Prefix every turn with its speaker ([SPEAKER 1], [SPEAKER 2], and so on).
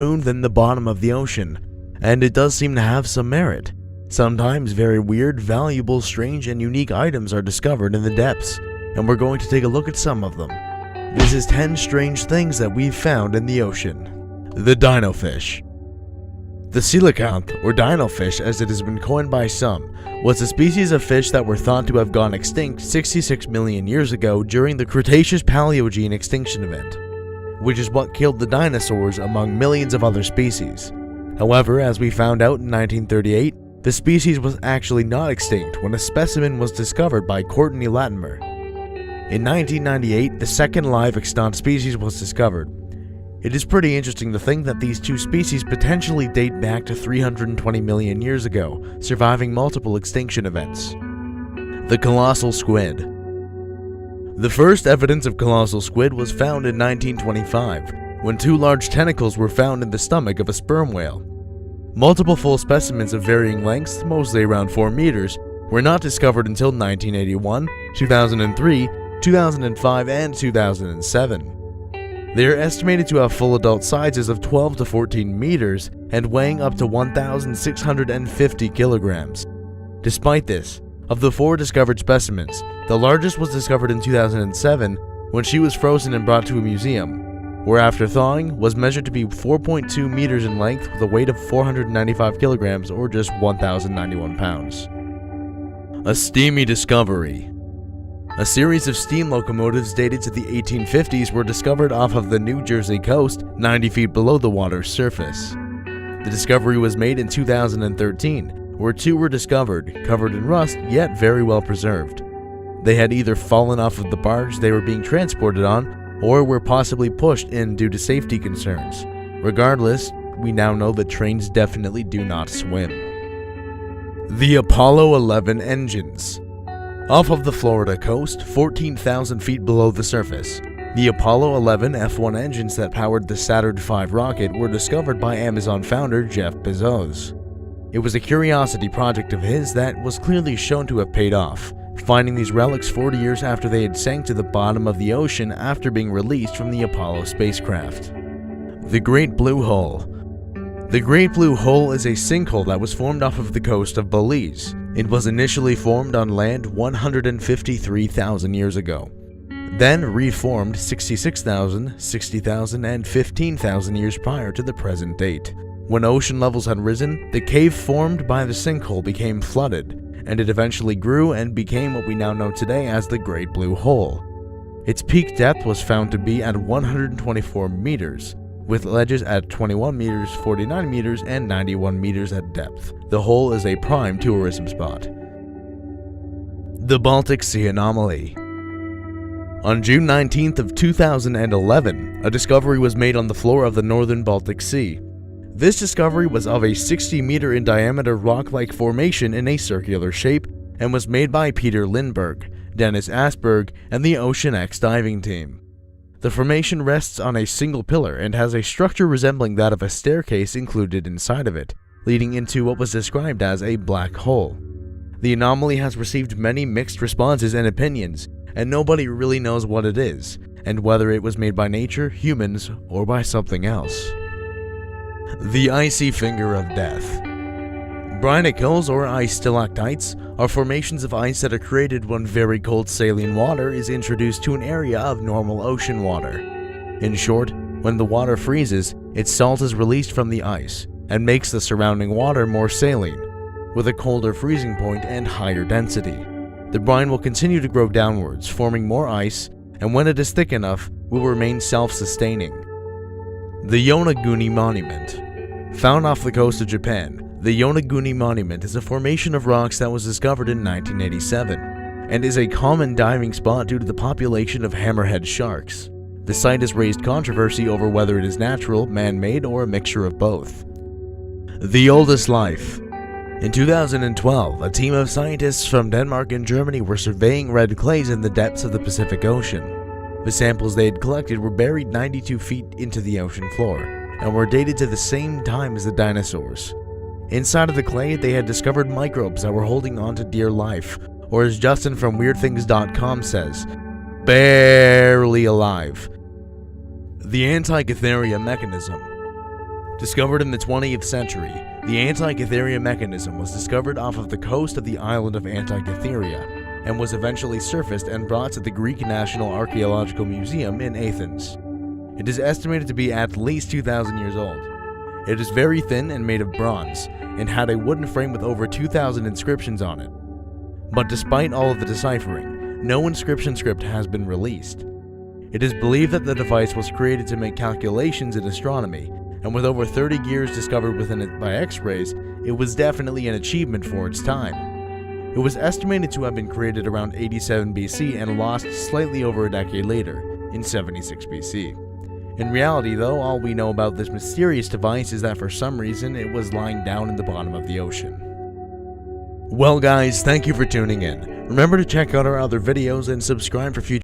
[SPEAKER 1] moon than the bottom of the ocean, and it does seem to have some merit. Sometimes very weird, valuable, strange, and unique items are discovered in the depths, and we're going to take a look at some of them. This is 10 strange things that we've found in the ocean. The dino fish. The coelacanth, or dino fish as it has been coined by some, was a species of fish that were thought to have gone extinct 66 million years ago during the Cretaceous-Paleogene extinction event, which is what killed the dinosaurs among millions of other species. However, as we found out in 1938, the species was actually not extinct when a specimen was discovered by Courtney Latimer. In 1998, the second live extant species was discovered. It is pretty interesting to think that these two species potentially date back to 320 million years ago, surviving multiple extinction events. The colossal squid. The first evidence of colossal squid was found in 1925, when 2 large tentacles were found in the stomach of a sperm whale. Multiple full specimens of varying lengths, mostly around 4 meters, were not discovered until 1981, 2003, 2005, and 2007. They are estimated to have full adult sizes of 12 to 14 meters and weighing up to 1,650 kilograms. Despite this, of the 4 discovered specimens, the largest was discovered in 2007 when she was frozen and brought to a museum, where after thawing was measured to be 4.2 meters in length with a weight of 495 kilograms or just 1,091 pounds. A steamy discovery. A series of steam locomotives dated to the 1850s were discovered off of the New Jersey coast, 90 feet below the water's surface. The discovery was made in 2013, where 2 were discovered, covered in rust, yet very well preserved. They had either fallen off of the barge they were being transported on, or were possibly pushed in due to safety concerns. Regardless, we now know that trains definitely do not swim. The Apollo 11 engines. Off of the Florida coast, 14,000 feet below the surface, the Apollo 11 F-1 engines that powered the Saturn V rocket were discovered by Amazon founder Jeff Bezos. It was a curiosity project of his that was clearly shown to have paid off, finding these relics 40 years after they had sank to the bottom of the ocean after being released from the Apollo spacecraft. The Great Blue Hole. The Great Blue Hole is a sinkhole that was formed off of the coast of Belize. It was initially formed on land 153,000 years ago, then reformed 66,000, 60,000, and 15,000 years prior to the present date. When ocean levels had risen, the cave formed by the sinkhole became flooded, and it eventually grew and became what we now know today as the Great Blue Hole. Its peak depth was found to be at 124 meters, with ledges at 21 meters, 49 meters, and 91 meters at depth. The hole is a prime tourism spot. The Baltic Sea Anomaly. On June 19th of 2011, a discovery was made on the floor of the northern Baltic Sea. This discovery was of a 60 meter in diameter rock-like formation in a circular shape and was made by Peter Lindbergh, Dennis Asberg, and the Ocean X diving team. The formation rests on a single pillar and has a structure resembling that of a staircase included inside of it, leading into what was described as a black hole. The anomaly has received many mixed responses and opinions, and nobody really knows what it is, and whether it was made by nature, humans, or by something else. The Icy Finger of Death. Brinicles, or ice stalactites, are formations of ice that are created when very cold saline water is introduced to an area of normal ocean water. In short, when the water freezes, its salt is released from the ice and makes the surrounding water more saline, with a colder freezing point and higher density. The brine will continue to grow downwards, forming more ice, and when it is thick enough, will remain self-sustaining. The Yonaguni Monument. Found off the coast of Japan, the Yonaguni Monument is a formation of rocks that was discovered in 1987, and is a common diving spot due to the population of hammerhead sharks. The site has raised controversy over whether it is natural, man-made, or a mixture of both. The Oldest Life. In 2012, a team of scientists from Denmark and Germany were surveying red clays in the depths of the Pacific Ocean. The samples they had collected were buried 92 feet into the ocean floor, and were dated to the same time as the dinosaurs. Inside of the clay, they had discovered microbes that were holding on to dear life, or as Justin from WeirdThings.com says, barely alive. The Antikythera mechanism. Discovered in the 20th century, the Antikythera mechanism was discovered off of the coast of the island of Antikythera and was eventually surfaced and brought to the Greek National Archaeological Museum in Athens. It is estimated to be at least 2,000 years old. It is very thin and made of bronze, and had a wooden frame with over 2,000 inscriptions on it. But despite all of the deciphering, no inscription script has been released. It is believed that the device was created to make calculations in astronomy, and with over 30 gears discovered within it by X-rays, it was definitely an achievement for its time. It was estimated to have been created around 87 BC and lost slightly over a decade later, in 76 BC. In reality though, all we know about this mysterious device is that for some reason it was lying down in the bottom of the ocean. Well guys, thank you for tuning in. Remember to check out our other videos and subscribe for future